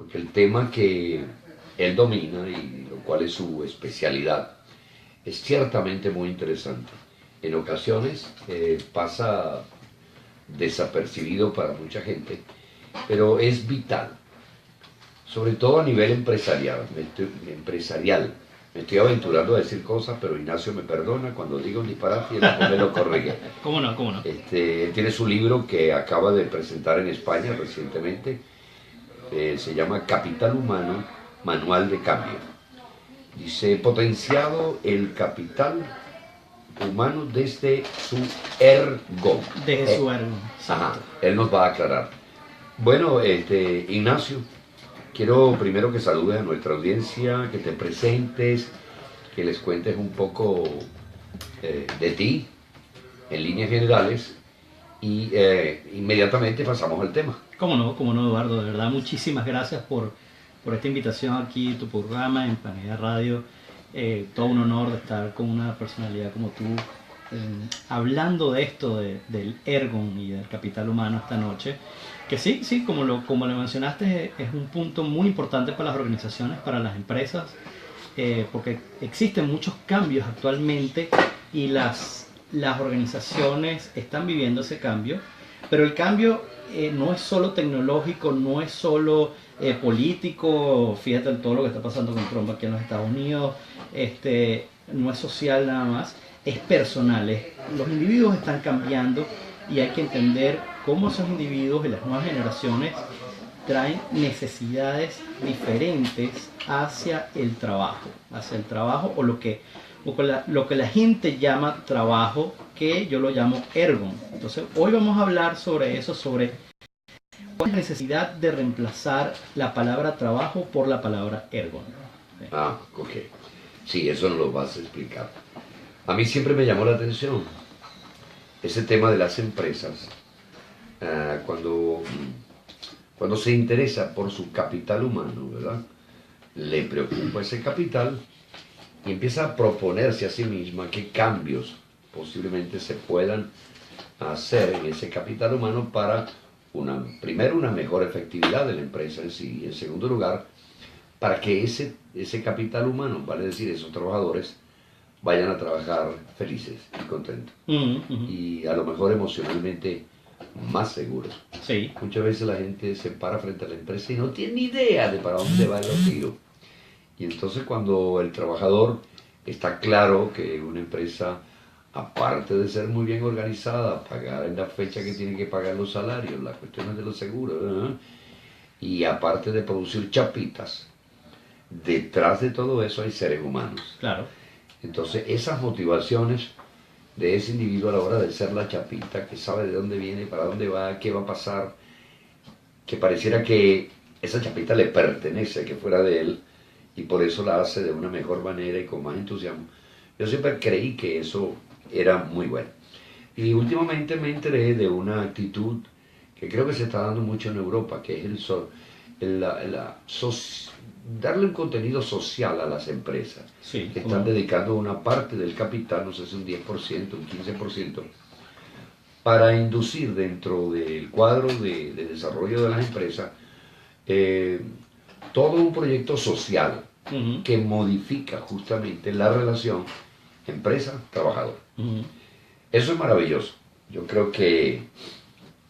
porque el tema que él domina y lo cual es su especialidad es ciertamente muy interesante. En ocasiones pasa desapercibido para mucha gente, pero es vital, sobre todo a nivel empresarial. Me estoy aventurando a decir cosas, pero Ignacio me perdona cuando digo un disparate y él después me lo corrige. ¿Cómo no? ¿Cómo no? Él tiene su libro que acaba de presentar en España recientemente, se llama Capital Humano, Manual de Cambio. Dice, potenciado el capital humano desde su ergo. Desde su ergo. Ajá, él nos va a aclarar. Bueno, Ignacio, quiero primero que saludes a nuestra audiencia, que te presentes, que les cuentes un poco de ti, en líneas generales, y inmediatamente pasamos al tema. Cómo no, Eduardo, de verdad, muchísimas gracias por esta invitación aquí, tu programa en Panera Radio. Todo un honor de estar con una personalidad como tú, hablando de esto, del ergon y del capital humano esta noche. Que sí, como lo mencionaste, es un punto muy importante para las organizaciones, para las empresas, porque existen muchos cambios actualmente y las organizaciones están viviendo ese cambio, pero el cambio no es solo tecnológico, no es solo político. Fíjate en todo lo que está pasando con Trump aquí en los Estados Unidos, no es social nada más, es personal. Los individuos están cambiando y hay que entender cómo esos individuos y las nuevas generaciones traen necesidades diferentes hacia el trabajo o lo que la gente llama trabajo, que yo lo llamo ergon. Entonces hoy vamos a hablar sobre eso, sobre cuál es la necesidad de reemplazar la palabra trabajo por la palabra ergon. ¿Sí? Ah, ok. Sí, eso nos lo vas a explicar. A mí siempre me llamó la atención ese tema de las empresas, cuando se interesa por su capital humano, ¿verdad? Le preocupa ese capital y empieza a proponerse a sí misma qué cambios posiblemente se puedan hacer en ese capital humano para, primero, una mejor efectividad de la empresa en sí, y en segundo lugar, para que ese capital humano, vale decir, esos trabajadores, vayan a trabajar felices y contentos. Y a lo mejor emocionalmente más seguros. Sí. Muchas veces la gente se para frente a la empresa y no tiene ni idea de para dónde van los tiros. Y entonces cuando el trabajador está claro que una empresa, aparte de ser muy bien organizada, pagar en la fecha que tiene que pagar los salarios, las cuestiones de los seguros, ¿verdad? Y aparte de producir chapitas, detrás de todo eso hay seres humanos. Claro. Entonces esas motivaciones de ese individuo a la hora de ser la chapita, que sabe de dónde viene, para dónde va, qué va a pasar, que pareciera que esa chapita le pertenece, que fuera de él, y por eso la hace de una mejor manera y con más entusiasmo. Yo siempre creí que eso era muy bueno. Y últimamente me enteré de una actitud que creo que se está dando mucho en Europa, que es darle un contenido social a las empresas, Sí, que están dedicando una parte del capital, no sé si un 10%, un 15%, para inducir dentro del cuadro de desarrollo de las empresas todo un proyecto social que modifica justamente la relación empresa-trabajador. Eso es maravilloso. Yo creo que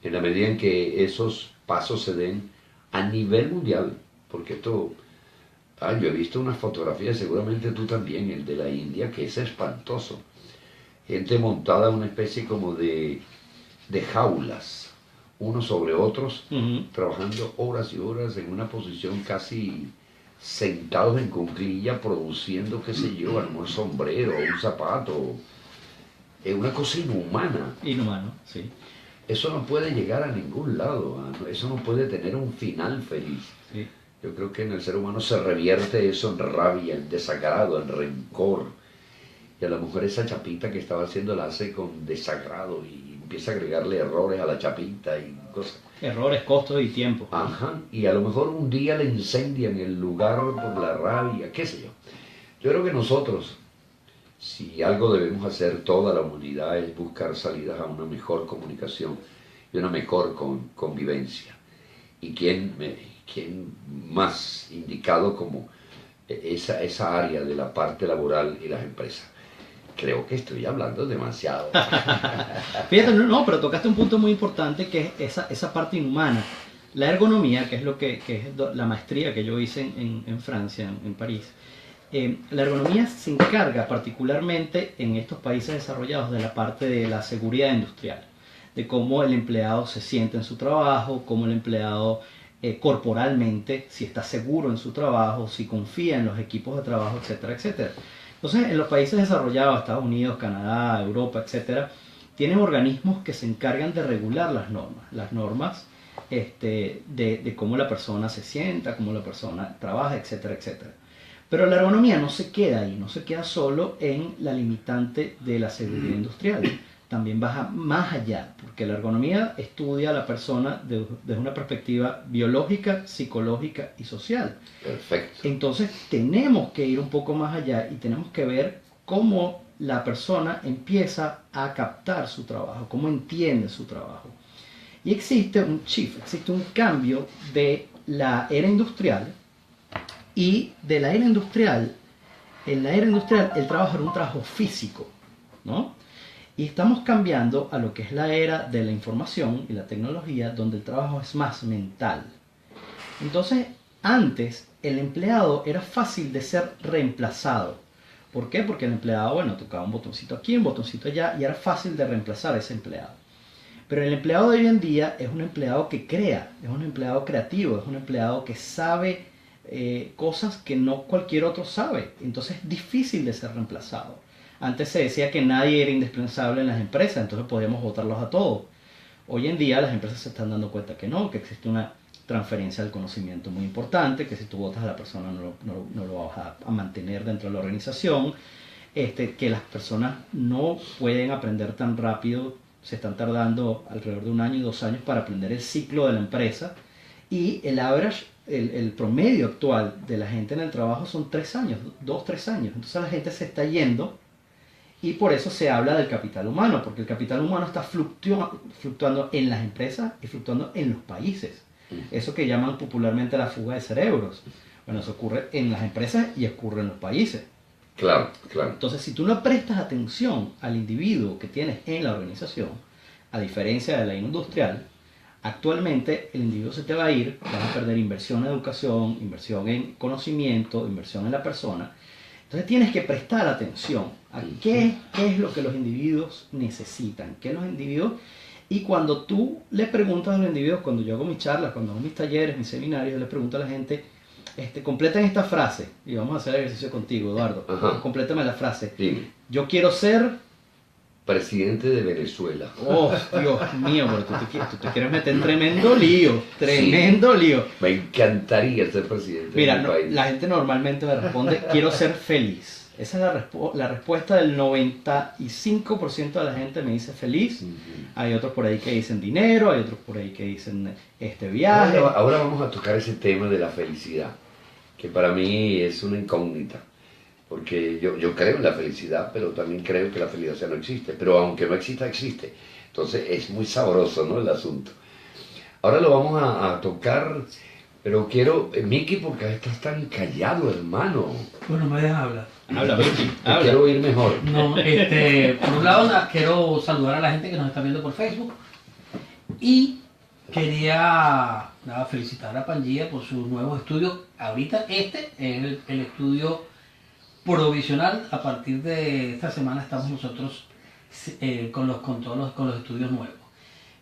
en la medida en que esos pasos se den a nivel mundial, porque esto, yo he visto unas fotografías, seguramente tú también, el de la India, que es espantoso. Gente montada en una especie como de jaulas, unos sobre otros, trabajando horas y horas en una posición casi sentados en cuclilla, produciendo, qué sé yo, un sombrero, un zapato. Es una cosa inhumana. Inhumano, sí. Eso no puede llegar a ningún lado, eso no puede tener un final feliz. Sí. Yo creo que en el ser humano se revierte eso en rabia, en desagrado, en rencor. Y a lo mejor esa chapita que estaba haciendo la hace con desagrado y empieza a agregarle errores a la chapita y cosas. Errores, costos y tiempo. Ajá, y a lo mejor un día le incendian el lugar por la rabia, qué sé yo. Yo creo que nosotros, si algo debemos hacer toda la humanidad, es buscar salidas a una mejor comunicación y una mejor convivencia. Y quién más indicado como esa área de la parte laboral y las empresas. Creo que estoy hablando demasiado. Fíjate, no, pero tocaste un punto muy importante que es esa parte inhumana. La ergonomía, que es la maestría que yo hice en Francia, en París. La ergonomía se encarga particularmente en estos países desarrollados de la parte de la seguridad industrial, de cómo el empleado se siente en su trabajo, cómo el empleado corporalmente, si está seguro en su trabajo, si confía en los equipos de trabajo, etcétera, etcétera. Entonces, en los países desarrollados, Estados Unidos, Canadá, Europa, etcétera, tienen organismos que se encargan de regular las normas de cómo la persona se sienta, cómo la persona trabaja, etcétera, etcétera. Pero la ergonomía no se queda ahí, no se queda solo en la limitante de la seguridad industrial. También va más allá, porque la ergonomía estudia a la persona desde una perspectiva biológica, psicológica y social. Perfecto. Entonces tenemos que ir un poco más allá y tenemos que ver cómo la persona empieza a captar su trabajo, cómo entiende su trabajo. Y existe un shift, existe un cambio de la era industrial. Y de la era industrial, en la era industrial el trabajo era un trabajo físico, ¿no? Y estamos cambiando a lo que es la era de la información y la tecnología, donde el trabajo es más mental. Entonces, antes el empleado era fácil de ser reemplazado. ¿Por qué? Porque el empleado, bueno, tocaba un botoncito aquí, un botoncito allá, y era fácil de reemplazar a ese empleado. Pero el empleado de hoy en día es un empleado que crea, es un empleado creativo, es un empleado que sabe cosas que no cualquier otro sabe. Entonces es difícil de ser reemplazado. Antes se decía que nadie era indispensable en las empresas, entonces podíamos votarlos a todos. Hoy en día las empresas se están dando cuenta que no, que existe una transferencia del conocimiento muy importante, que si tú votas a la persona no lo vas a mantener dentro de la organización, que las personas no pueden aprender tan rápido, se están tardando alrededor de 1 año y 2 años para aprender el ciclo de la empresa, y el average, el promedio actual de la gente en el trabajo son 3 años, 2-3 años. Entonces la gente se está yendo y por eso se habla del capital humano, porque el capital humano está fluctuando en las empresas y fluctuando en los países. Eso que llaman popularmente la fuga de cerebros. Bueno, eso ocurre en las empresas y ocurre en los países. Claro, claro. Entonces, si tú no prestas atención al individuo que tienes en la organización, a diferencia de la industrial, actualmente el individuo se te va a ir, vas a perder inversión en educación, inversión en conocimiento, inversión en la persona. Entonces tienes que prestar atención a qué es lo que los individuos necesitan, qué los individuos. Y cuando tú le preguntas a los individuos, cuando yo hago mis charlas, cuando hago mis talleres, mis seminarios, yo les pregunto a la gente, completen esta frase, y vamos a hacer el ejercicio contigo, Eduardo. Ajá. Complétame la frase. Sí. Yo quiero ser presidente de Venezuela. Oh, Dios mío, pero tú te quieres meter en tremendo lío, tremendo lío. Me encantaría ser presidente Mira, de mi país. la gente normalmente me responde, quiero ser feliz. Esa es la respuesta del 95% de la gente me dice feliz. Hay otros por ahí que dicen dinero, hay otros por ahí que dicen viaje. Ahora vamos a tocar ese tema de la felicidad, que para mí es una incógnita. Porque yo creo en la felicidad, pero también creo que la felicidad no existe. Pero aunque no exista, existe. Entonces es muy sabroso, ¿no?, el asunto. Ahora lo vamos a tocar, pero quiero, Miki, porque estás tan callado, hermano. Bueno, me dejas hablar. Habla, Miki, Te quiero oír mejor. No, por un lado quiero saludar a la gente que nos está viendo por Facebook y quería felicitar a Pangea por sus nuevos estudios. Ahorita es el estudio provisional. A partir de esta semana estamos nosotros con los estudios nuevos.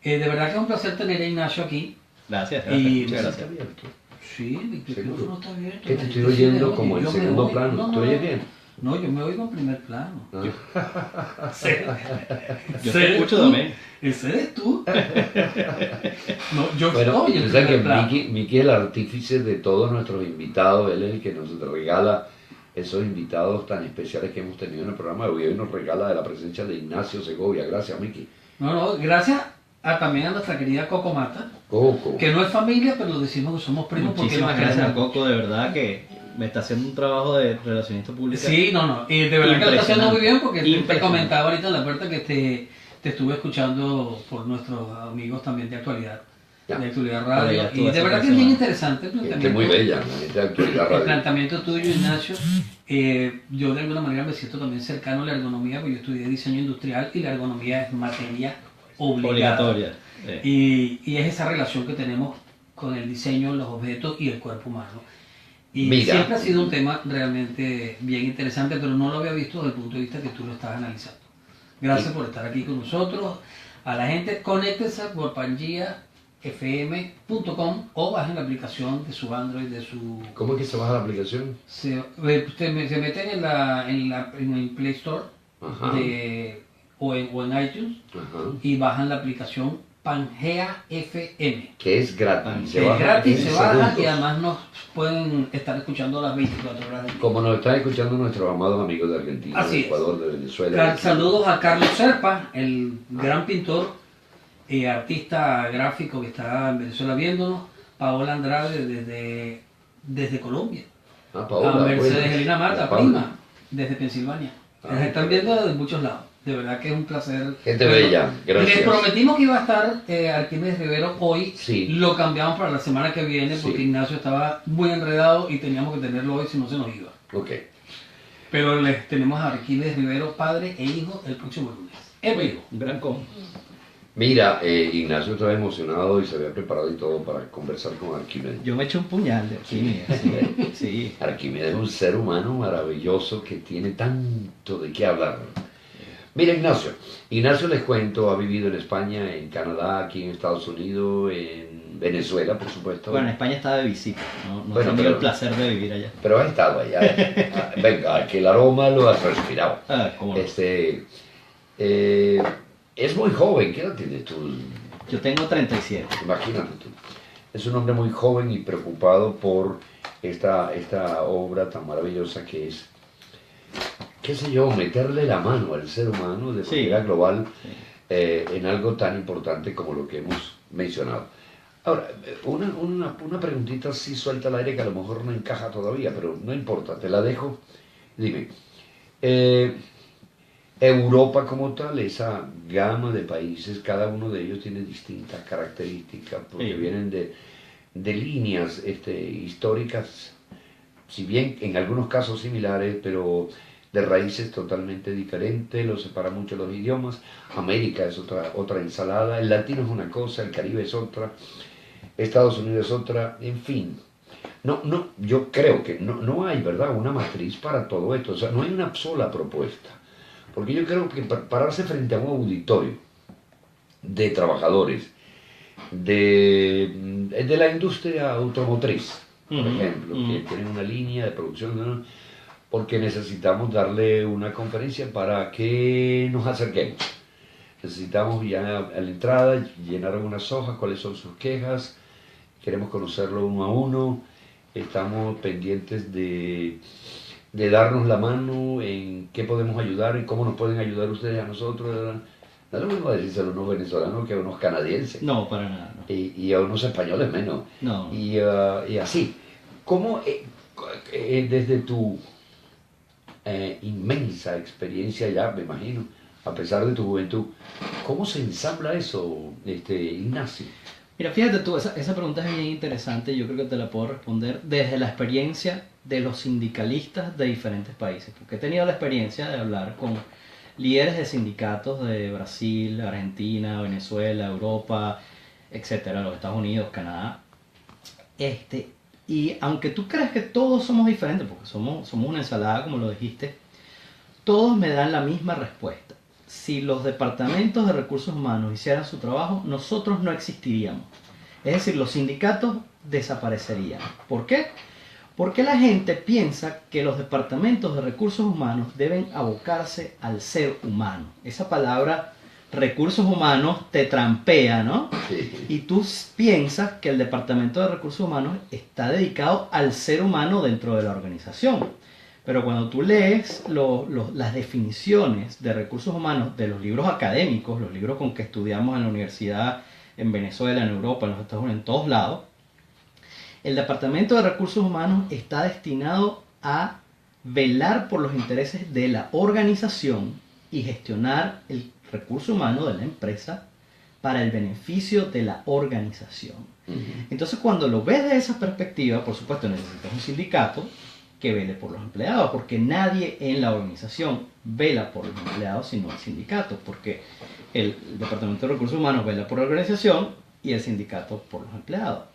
De verdad que es un placer tener a Ignacio aquí. Gracias, Muchas gracias. Sí, mi micrófono está abierto. Que te estoy oyendo como en segundo plano. ¿Te oyes bien? No, yo me oigo en primer plano. Yo te escucho también. ¿Ese eres tú? No, yo Bueno, estoy en piensa que primer plano. Miki es el artífice de todos nuestros invitados. Él es el que nos regala esos invitados tan especiales que hemos tenido en el programa de hoy. Nos regala de la presencia de Ignacio Segovia. Gracias, Miki. No, gracias también a nuestra querida Coco Mata, Coco. que no es familia, pero lo decimos que somos primos. Muchísimas porque gracias a Coco, de verdad que me está haciendo un trabajo de relacionista público. Sí, y de verdad que lo está haciendo muy bien, porque te Impresionante. comentaba ahorita en la puerta que te estuve escuchando por nuestros amigos también de actualidad. de Actualidad Radio. Y de verdad que es bien interesante el planteamiento. Gente muy bella, la gente de Actualidad Radio. El planteamiento tuyo, Ignacio. Yo de alguna manera me siento también cercano a la ergonomía, porque yo estudié diseño industrial y la ergonomía es materia obligatoria. Y es esa relación que tenemos con el diseño, los objetos y el cuerpo humano. Y siempre ha sido un tema realmente bien interesante, pero no lo había visto desde el punto de vista que tú lo estás analizando. Gracias por estar aquí con nosotros. A la gente, conéctense por pangiafm.com o bajen la aplicación de su Android, de su... ¿Cómo es que se baja la aplicación? Se meten en el Play Store o en iTunes y bajan la aplicación Pangea FM. Que es gratis. Es gratis, se baja y además nos pueden estar escuchando a las 24 horas del día. Como nos están escuchando nuestros amados amigos de Argentina, de Ecuador, de Venezuela. Saludos a Carlos Serpa, el gran pintor, artista gráfico que está en Venezuela viéndonos. Paola Andrade desde Colombia. Paola, a Mercedes Elena Mata, prima, desde Pensilvania. Nos están viendo desde muchos lados. De verdad que es un placer. Gente bella, gracias. Les prometimos que iba a estar Arquímedes Rivero hoy. Sí. Lo cambiamos para la semana que viene porque Ignacio estaba muy enredado y teníamos que tenerlo hoy, si no se nos iba. Ok. Pero les tenemos a Arquímedes Rivero, padre e hijo, el próximo lunes. Es vivo. Gran con. Mira, Ignacio estaba emocionado y se había preparado y todo para conversar con Arquímedes. Yo me eché un puñal de Arquímedes. Sí. Arquímedes es un ser humano maravilloso que tiene tanto de qué hablar. Mira, Ignacio les cuento, ha vivido en España, en Canadá, aquí en Estados Unidos, en Venezuela, por supuesto. Bueno, en España estaba de visita, no he tenido el placer de vivir allá. Pero ha estado allá. Venga, que el aroma lo has respirado. ¿Cómo no? Es muy joven, ¿qué edad tienes tú? Yo tengo 37. Imagínate tú. Es un hombre muy joven y preocupado por esta obra tan maravillosa que es, qué sé yo, meterle la mano al ser humano de manera global en algo tan importante como lo que hemos mencionado. Ahora, una preguntita así suelta al aire que a lo mejor no encaja todavía, pero no importa, te la dejo. Dime, Europa como tal, esa gama de países, cada uno de ellos tiene distintas características porque vienen de líneas históricas, si bien en algunos casos similares, pero de raíces totalmente diferentes, los separa mucho los idiomas. América es otra ensalada, el latino es una cosa, el Caribe es otra, Estados Unidos es otra, en fin. Yo creo que no hay, ¿verdad?, una matriz para todo esto, o sea, no hay una sola propuesta, porque yo creo que pararse frente a un auditorio de trabajadores de la industria automotriz, por ejemplo, que tienen una línea de producción, ¿no?, porque necesitamos darle una conferencia para que nos acerquemos. Necesitamos ya a la entrada llenar unas hojas, cuáles son sus quejas, queremos conocerlo uno a uno, estamos pendientes de darnos la mano en qué podemos ayudar, en cómo nos pueden ayudar ustedes a nosotros. No es lo mismo decirse a unos venezolanos que a unos canadienses. No, para nada. No. Y a unos españoles menos. No. Y así. ¿Cómo, desde tu inmensa experiencia ya, me imagino, a pesar de tu juventud, cómo se ensambla eso, Ignacio? Mira, fíjate tú, esa pregunta es bien interesante y yo creo que te la puedo responder desde la experiencia de los sindicalistas de diferentes países, porque he tenido la experiencia de hablar con líderes de sindicatos de Brasil, Argentina, Venezuela, Europa, etcétera, los Estados Unidos, Canadá. Y aunque tú creas que todos somos diferentes, porque somos una ensalada, como lo dijiste, todos me dan la misma respuesta. Si los departamentos de recursos humanos hicieran su trabajo, nosotros no existiríamos. Es decir, los sindicatos desaparecerían. ¿Por qué? Porque la gente piensa que los departamentos de recursos humanos deben abocarse al ser humano. Esa palabra recursos humanos te trampea, ¿no? Sí. Y tú piensas que el departamento de recursos humanos está dedicado al ser humano dentro de la organización. Pero cuando tú lees las definiciones de recursos humanos de los libros académicos, los libros con que estudiamos en la universidad, en Venezuela, en Europa, en los Estados Unidos, en todos lados, el Departamento de Recursos Humanos está destinado a velar por los intereses de la organización y gestionar el recurso humano de la empresa para el beneficio de la organización. Entonces, cuando lo ves de esa perspectiva, por supuesto necesitas un sindicato que vele por los empleados, porque nadie en la organización vela por los empleados sino el sindicato, porque el Departamento de Recursos Humanos vela por la organización y el sindicato por los empleados.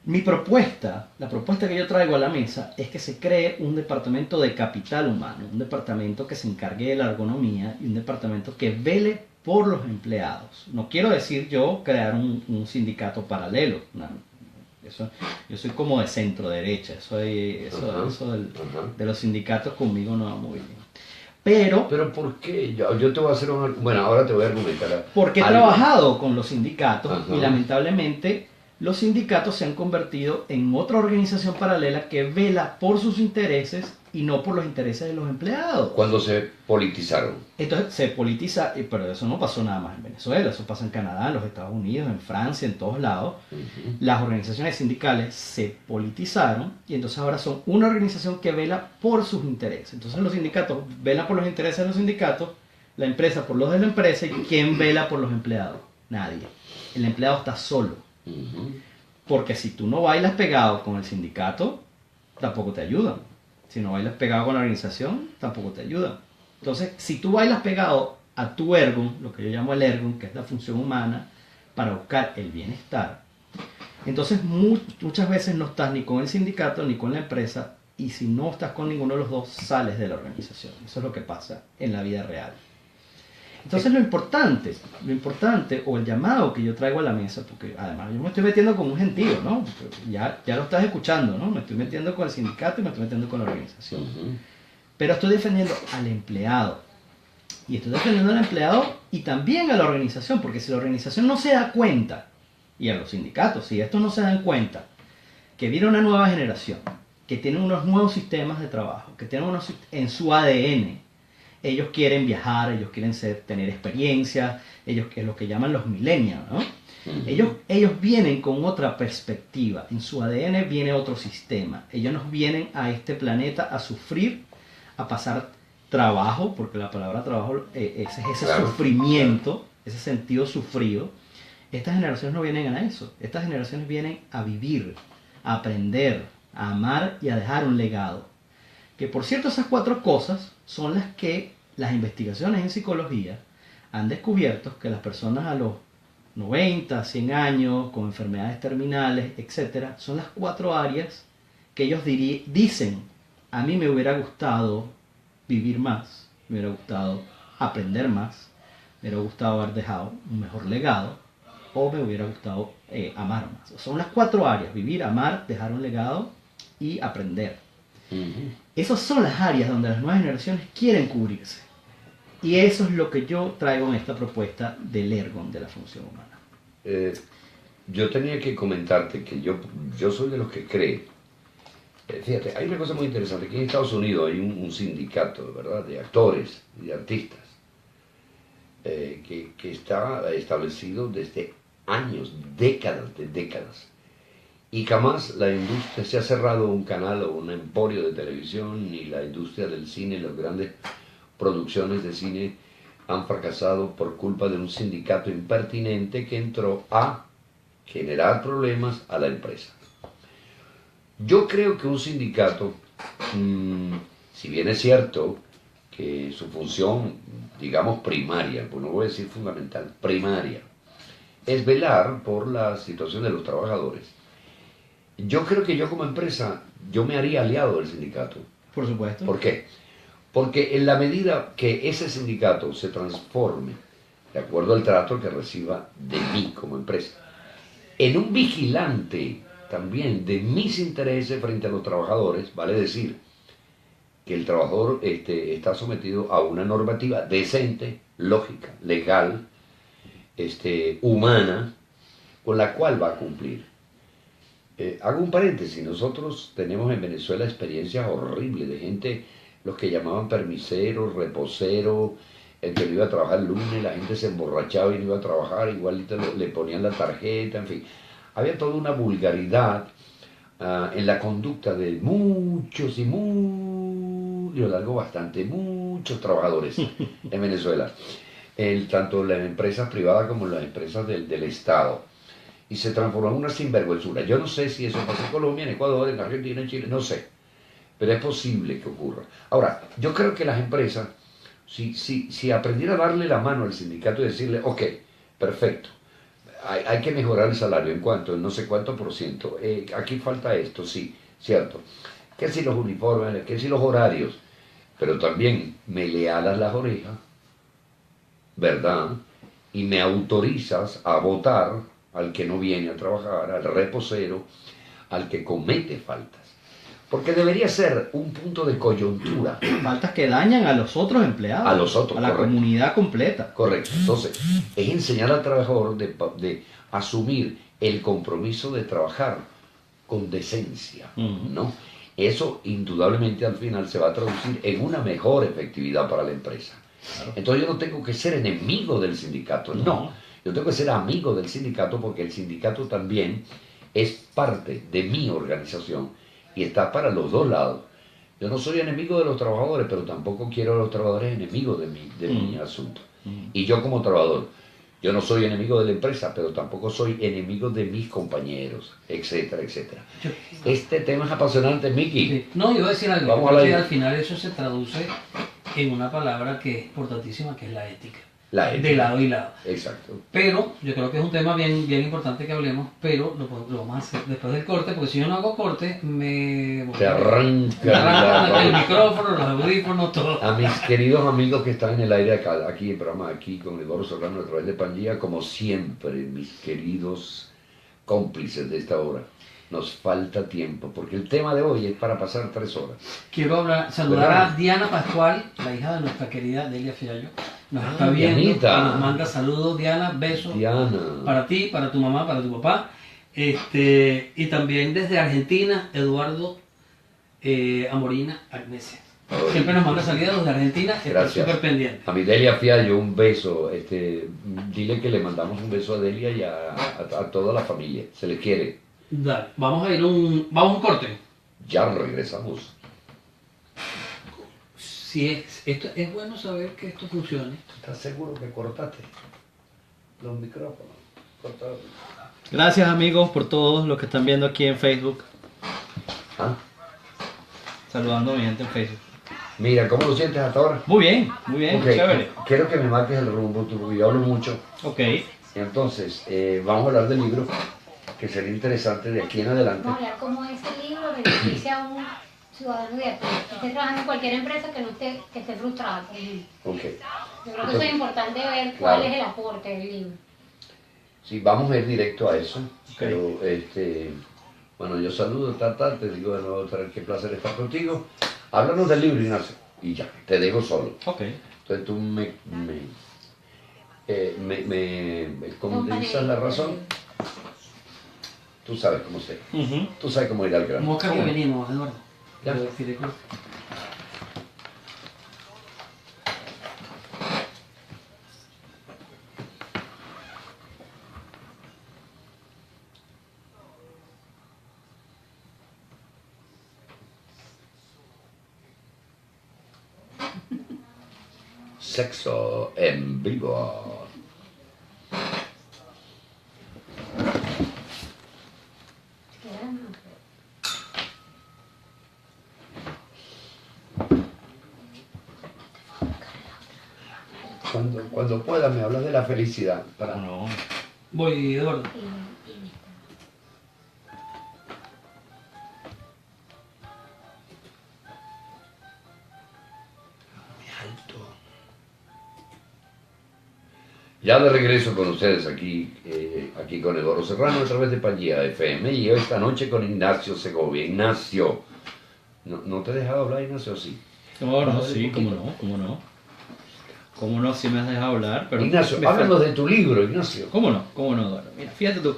Mi propuesta, la propuesta que yo traigo a la mesa, es que se cree un departamento de capital humano, un departamento que se encargue de la ergonomía y un departamento que vele por los empleados. No quiero decir yo crear un sindicato paralelo, no, yo soy como de centro derecha, eso de los sindicatos conmigo no va muy bien. Pero ¿por qué? Yo te voy a hacer una... Bueno, ahora te voy a argumentar. Porque he trabajado con los sindicatos y Ajá. lamentablemente los sindicatos se han convertido en otra organización paralela que vela por sus intereses y no por los intereses de los empleados. Cuando se politizaron. Entonces se politiza, pero eso no pasó nada más en Venezuela, eso pasa en Canadá, en los Estados Unidos, en Francia, en todos lados. Las organizaciones sindicales se politizaron y entonces ahora son una organización que vela por sus intereses. Entonces los sindicatos velan por los intereses de los sindicatos, la empresa por los de la empresa, y ¿quién vela por los empleados? Nadie. El empleado está solo. Porque si tú no bailas pegado con el sindicato, tampoco te ayudan. Si no bailas pegado con la organización, tampoco te ayudan. Entonces, si tú bailas pegado a tu ergon, lo que yo llamo el ergon, que es la función humana, para buscar el bienestar, entonces muchas veces no estás ni con el sindicato ni con la empresa, y si no estás con ninguno de los dos, sales de la organización. Eso es lo que pasa en la vida real. Entonces lo importante, o el llamado que yo traigo a la mesa, porque además yo me estoy metiendo con un gentío, ¿no? Ya lo estás escuchando, ¿no? Me estoy metiendo con el sindicato y me estoy metiendo con la organización. Pero estoy defendiendo al empleado. Y estoy defendiendo al empleado y también a la organización, porque si la organización no se da cuenta, y a los sindicatos, si estos no se dan cuenta, que viene una nueva generación, que tiene unos nuevos sistemas de trabajo, que tienen unos en su ADN, ellos quieren viajar, ellos quieren tener experiencia, ellos que es lo que llaman los millennials, ¿no? Ellos vienen con otra perspectiva, en su ADN viene otro sistema, ellos nos vienen a este planeta a sufrir, a pasar trabajo, porque la palabra trabajo es ese sufrimiento, ese sentido sufrido. Estas generaciones no vienen a eso, estas generaciones vienen a vivir, a aprender, a amar y a dejar un legado. Que por cierto, esas 4 cosas son las que las investigaciones en psicología han descubierto, que las personas a los 90, 100 años, con enfermedades terminales, etc., son las 4 áreas que ellos dicen: a mí me hubiera gustado vivir más, me hubiera gustado aprender más, me hubiera gustado haber dejado un mejor legado, o me hubiera gustado amar más. Son las 4 áreas: vivir, amar, dejar un legado y aprender. Esas son las áreas donde las nuevas generaciones quieren cubrirse. Y eso es lo que yo traigo en esta propuesta del ergon, de la función humana. Yo tenía que comentarte que yo soy de los que cree. Fíjate, hay una cosa muy interesante. Aquí en Estados Unidos hay un sindicato, ¿verdad?, de actores y de artistas que está establecido desde años, décadas de décadas. Y jamás la industria se ha cerrado un canal o un emporio de televisión, ni la industria del cine, las grandes producciones de cine han fracasado por culpa de un sindicato impertinente que entró a generar problemas a la empresa. Yo creo que un sindicato, si bien es cierto que su función, digamos primaria, pues no voy a decir fundamental, primaria, es velar por la situación de los trabajadores, yo creo que yo como empresa, yo me haría aliado del sindicato. Por supuesto. ¿Por qué? Porque en la medida que ese sindicato se transforme, de acuerdo al trato que reciba de mí como empresa, en un vigilante también de mis intereses frente a los trabajadores, vale decir que el trabajador está sometido a una normativa decente, lógica, legal, humana, con la cual va a cumplir. Hago un paréntesis, nosotros tenemos en Venezuela experiencias horribles de gente, los que llamaban permiseros, reposeros, el que no iba a trabajar el lunes, la gente se emborrachaba y no iba a trabajar, igualito le ponían la tarjeta, en fin. Había toda una vulgaridad en la conducta de muchos y yo largo bastante, muchos trabajadores en Venezuela. tanto las empresas privadas como las empresas del Estado. Y se transformó en una sinvergüenzura. Yo no sé si eso pasa en Colombia, en Ecuador, en Argentina, en Chile, no sé. Pero es posible que ocurra. Ahora, yo creo que las empresas, si aprendiera a darle la mano al sindicato y decirle, ok, perfecto, hay que mejorar el salario, ¿en cuánto? En no sé cuánto por ciento. Aquí falta esto, sí, cierto. Que si los uniformes, que si los horarios, pero también me le alas las orejas, ¿verdad? Y me autorizas a votar al que no viene a trabajar, al reposero, al que comete faltas. Porque debería ser un punto de coyuntura. Faltas que dañan a los otros empleados. A los otros, a la correcto. comunidad completa. Correcto. Entonces, es enseñar al trabajador de asumir el compromiso de trabajar con decencia, ¿no? Eso indudablemente al final se va a traducir en una mejor efectividad para la empresa. Claro. Entonces yo no tengo que ser enemigo del sindicato, no. Yo tengo que ser amigo del sindicato porque el sindicato también es parte de mi organización y está para los dos lados. Yo no soy enemigo de los trabajadores, pero tampoco quiero a los trabajadores enemigos de mi asunto. Y yo como trabajador, yo no soy enemigo de la empresa, pero tampoco soy enemigo de mis compañeros, etcétera, etcétera. Este tema es apasionante, Miki. Sí. No, yo voy a decir algo. Vamos a que al final eso se traduce en una palabra que es importantísima, que es la ética. La ética. De lado y lado. Exacto. Pero yo creo que es un tema bien importante que hablemos, pero lo vamos a hacer después del corte, porque si yo no hago corte, te arrancan el micrófono, los audífonos, todo. A mis queridos amigos que están en el aire acá, aquí en el programa, aquí con Eduardo Serrano a través de Pangea, como siempre, mis queridos cómplices de esta hora. Nos falta tiempo, porque el tema de hoy es para pasar 3 horas. Quiero saludar a Diana Pascual, la hija de nuestra querida Delia Fiallo. Nos está viendo, Dianita. y nos manda saludos. Diana, besos Diana. Para ti, para tu mamá, para tu papá. Y también desde Argentina, Eduardo Amorina Agnesia. Siempre nos manda saludos de Argentina, está súper pendiente. A mi Delia Fiallo, un beso. Dile que le mandamos un beso a Delia y a toda la familia. Se les quiere. Dale, vamos a un corte. Ya regresamos. Esto es bueno saber que esto funcione. ¿Estás seguro que cortaste los micrófonos? Cortaron. Gracias amigos por todos los que están viendo aquí en Facebook. Saludando a mi gente en Facebook. Mira, ¿cómo lo sientes hasta ahora? Muy bien, okay. Chévere. Quiero que me marques el rumbo, porque yo hablo mucho. Ok. Entonces, vamos a hablar del libro, que sería interesante de aquí en adelante. Vamos a hablar cómo ese libro beneficia a un ciudadano de aquí, que esté trabajando en cualquier empresa que esté frustrada, por ejemplo. Okay. Yo creo que eso es importante ver cuál es el aporte del libro. Sí, vamos a ir directo a eso. Okay. Pero, bueno, yo saludo, te digo de nuevo, qué placer estar contigo. Háblanos del libro, Ignacio, y ya, te dejo solo. Ok. Entonces tú me condensas la razón. Tú sabes cómo ser. Tú sabes cómo ir al grano. Mosca que venimos, Eduardo. Ya. Sexo en vivo. Cuando pueda me hablas de la felicidad. Para... No. Voy, Eduardo. Ya de regreso con ustedes aquí con Eduardo Serrano a través de Pangea FM y esta noche con Ignacio Segovia. Ignacio, ¿no te he dejado hablar, Ignacio? Sí. No, sí, cómo no. ¿Cómo no? Sí me has dejado hablar. Pero Ignacio, háblanos de tu libro, Ignacio. ¿Cómo no, Eduardo? Mira, fíjate tú,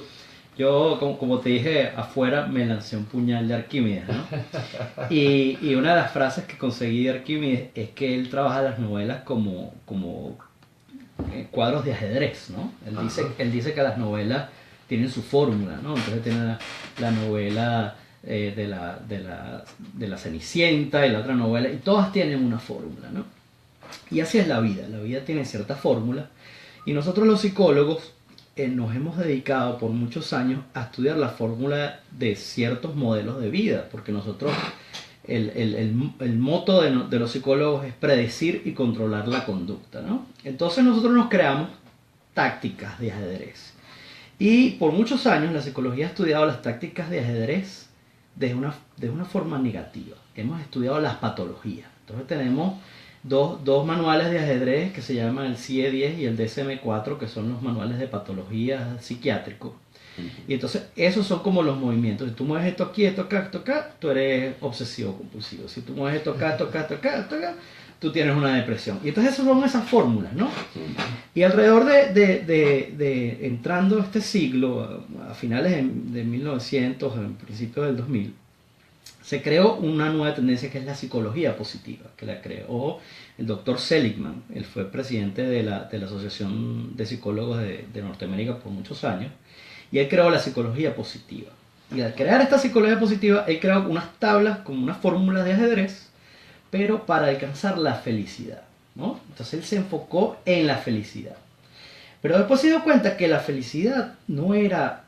yo como te dije afuera me lancé un puñal de Arquímedes, ¿no? y una de las frases que conseguí de Arquímedes es que él trabaja las novelas como cuadros de ajedrez, ¿no? Él dice que las novelas tienen su fórmula, ¿no? Entonces tiene la novela de la Cenicienta y la otra novela, y todas tienen una fórmula, ¿no? Y así es la vida tiene cierta fórmula y nosotros los psicólogos nos hemos dedicado por muchos años a estudiar la fórmula de ciertos modelos de vida, porque nosotros, el moto de los psicólogos es predecir y controlar la conducta, ¿no? Entonces nosotros nos creamos tácticas de ajedrez. Y por muchos años la psicología ha estudiado las tácticas de ajedrez de una forma negativa. Hemos estudiado las patologías. Entonces tenemos dos manuales de ajedrez que se llaman el CIE-10 y el DSM-4, que son los manuales de patología psiquiátricos. Y entonces esos son como los movimientos. Si tú mueves esto aquí, esto acá, tú eres obsesivo compulsivo. Si tú mueves esto acá, tú tienes una depresión. Y entonces esas son esas fórmulas, ¿no? Y alrededor de entrando este siglo, a finales de 1900, en principios del 2000, se creó una nueva tendencia que es la psicología positiva, que la creó el doctor Seligman. Él fue presidente de la Asociación de Psicólogos de Norteamérica por muchos años, y él creó la psicología positiva. Y al crear esta psicología positiva, él creó unas tablas como unas fórmulas de ajedrez, pero para alcanzar la felicidad, ¿no? Entonces él se enfocó en la felicidad. Pero después se dio cuenta que la felicidad no era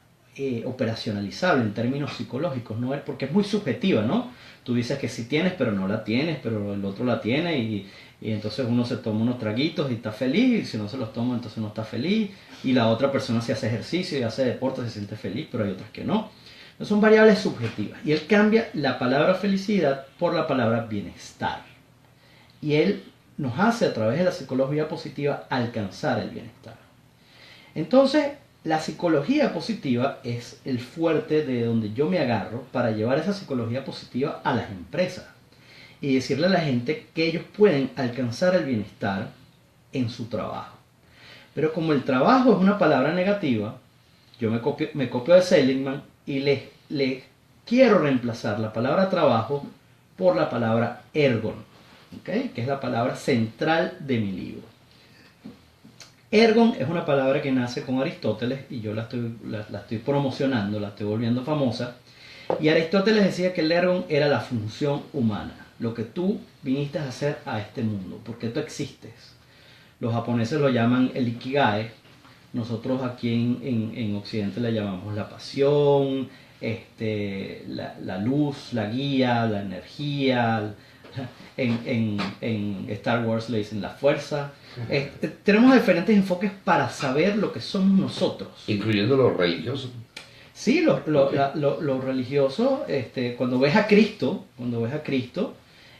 operacionalizable en términos psicológicos, no es, porque es muy subjetiva, ¿no? Tú dices que sí tienes, pero no la tienes, pero el otro la tiene, y entonces uno se toma unos traguitos y está feliz, y si no se los toma entonces no está feliz, y la otra persona se hace ejercicio y hace deporte, se siente feliz, pero hay otras que no. Entonces son variables subjetivas, y él cambia la palabra felicidad por la palabra bienestar, y él nos hace a través de la psicología positiva alcanzar el bienestar. Entonces la psicología positiva es el fuerte de donde yo me agarro para llevar esa psicología positiva a las empresas y decirle a la gente que ellos pueden alcanzar el bienestar en su trabajo. Pero como el trabajo es una palabra negativa, yo me copio de Seligman y le quiero reemplazar la palabra trabajo por la palabra ergon, ¿okay? Que es la palabra central de mi libro. Ergon es una palabra que nace con Aristóteles y yo la estoy promocionando, la estoy volviendo famosa. Y Aristóteles decía que el ergon era la función humana, lo que tú viniste a hacer a este mundo, porque tú existes. Los japoneses lo llaman el ikigai, nosotros aquí en Occidente le llamamos la pasión, la luz, la guía, la energía. En Star Wars le dicen la fuerza. Tenemos diferentes enfoques para saber lo que somos nosotros. Incluyendo lo religioso. Sí, lo religioso, cuando ves a Cristo,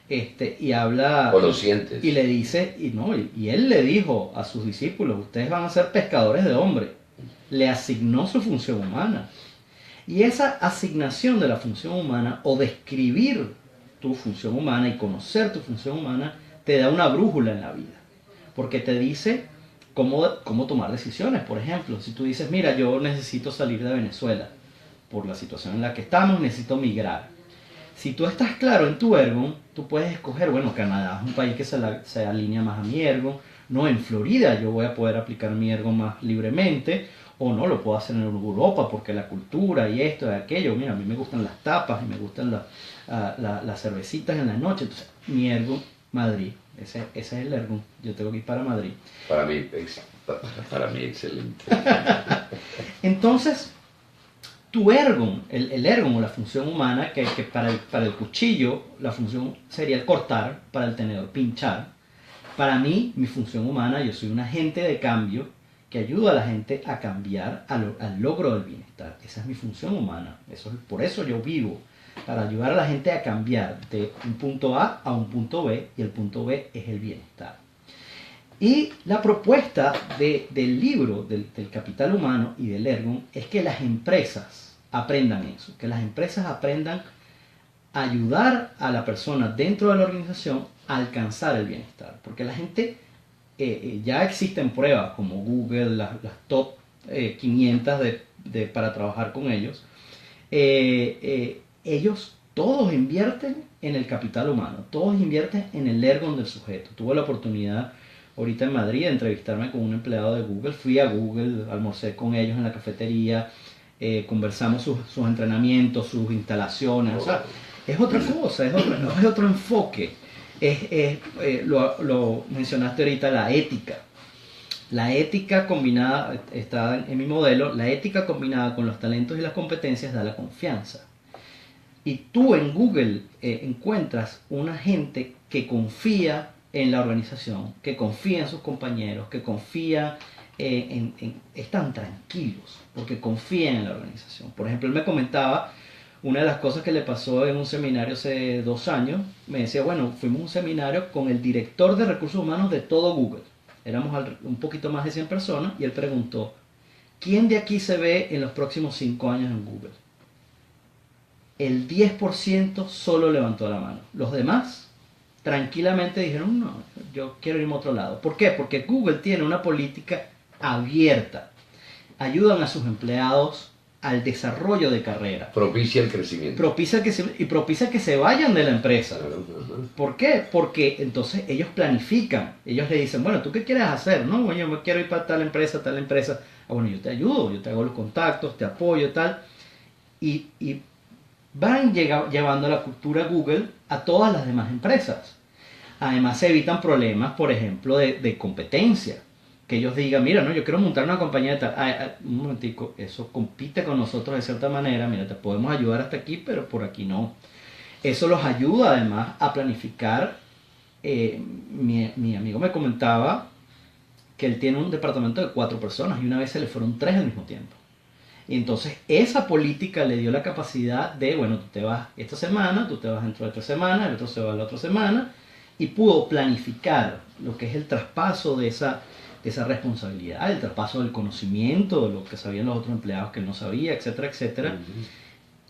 y habla... O lo sientes. Y le dice, y él le dijo a sus discípulos, ustedes van a ser pescadores de hombres. Le asignó su función humana. Y esa asignación de la función humana, o describir tu función humana y conocer tu función humana, te da una brújula en la vida. Porque te dice cómo tomar decisiones. Por ejemplo, si tú dices, mira, yo necesito salir de Venezuela por la situación en la que estamos, necesito migrar. Si tú estás claro en tu ergon, tú puedes escoger, bueno, Canadá es un país que se alinea más a mi ergon. No, en Florida yo voy a poder aplicar mi ergon más libremente. O no, lo puedo hacer en Europa porque la cultura y esto y aquello. Mira, a mí me gustan las tapas y me gustan las cervecitas en la noche. Entonces, mi ergon, Madrid. Ese es el ergon. Yo tengo que ir para Madrid. Para mí excelente. Entonces, tu ergon, el ergon o la función humana, que para el cuchillo la función sería el cortar, para el tenedor pinchar. Para mí, mi función humana, yo soy un agente de cambio que ayuda a la gente a cambiar al logro del bienestar. Esa es mi función humana. Por eso yo vivo, para ayudar a la gente a cambiar de un punto A a un punto B, y el punto B es el bienestar. Y la propuesta del libro, del capital humano y del ergon, es que las empresas aprendan eso, que las empresas aprendan a ayudar a la persona dentro de la organización a alcanzar el bienestar. Porque la gente... ya existen pruebas como Google, las top 500 para trabajar con ellos. Ellos todos invierten en el capital humano, todos invierten en el ergon del sujeto. Tuve la oportunidad ahorita en Madrid de entrevistarme con un empleado de Google. Fui a Google, almorcé con ellos en la cafetería, conversamos sus entrenamientos, sus instalaciones. O sea, es otra cosa, es otro enfoque. Lo mencionaste ahorita, la ética. La ética combinada, está en mi modelo, la ética combinada con los talentos y las competencias da la confianza. Y tú en Google encuentras una gente que confía en la organización, que confía en sus compañeros, que confía están tranquilos porque confían en la organización. Por ejemplo, él me comentaba una de las cosas que le pasó en un seminario hace 2 años. Me decía, bueno, fuimos a un seminario con el director de recursos humanos de todo Google. Éramos un poquito más de 100 personas y él preguntó, ¿quién de aquí se ve en los próximos 5 años en Google? El 10% solo levantó la mano. Los demás tranquilamente dijeron, no, yo quiero irme a otro lado. ¿Por qué? Porque Google tiene una política abierta. Ayudan a sus empleados al desarrollo de carrera. Propicia el crecimiento. Propicia que se vayan de la empresa. Claro. ¿Por qué? Porque entonces ellos planifican. Ellos le dicen, bueno, ¿tú qué quieres hacer? No, bueno, yo me quiero ir para tal empresa, tal empresa. Ah, bueno, yo te ayudo, yo te hago los contactos, te apoyo, tal. Y van llevando la cultura Google a todas las demás empresas. Además se evitan problemas, por ejemplo, de competencia. Que ellos digan, mira, no, yo quiero montar una compañía de tal. Un momentico, eso compite con nosotros de cierta manera. Mira, te podemos ayudar hasta aquí, pero por aquí no. Eso los ayuda además a planificar. Mi amigo me comentaba que él tiene un departamento de 4 personas y una vez se le fueron 3 al mismo tiempo. Y entonces esa política le dio la capacidad de, bueno, tú te vas esta semana, tú te vas dentro de 3 semanas, el otro se va la otra semana, y pudo planificar lo que es el traspaso de esa responsabilidad, el traspaso del conocimiento, de lo que sabían los otros empleados que él no sabía, etcétera, etcétera. Uh-huh.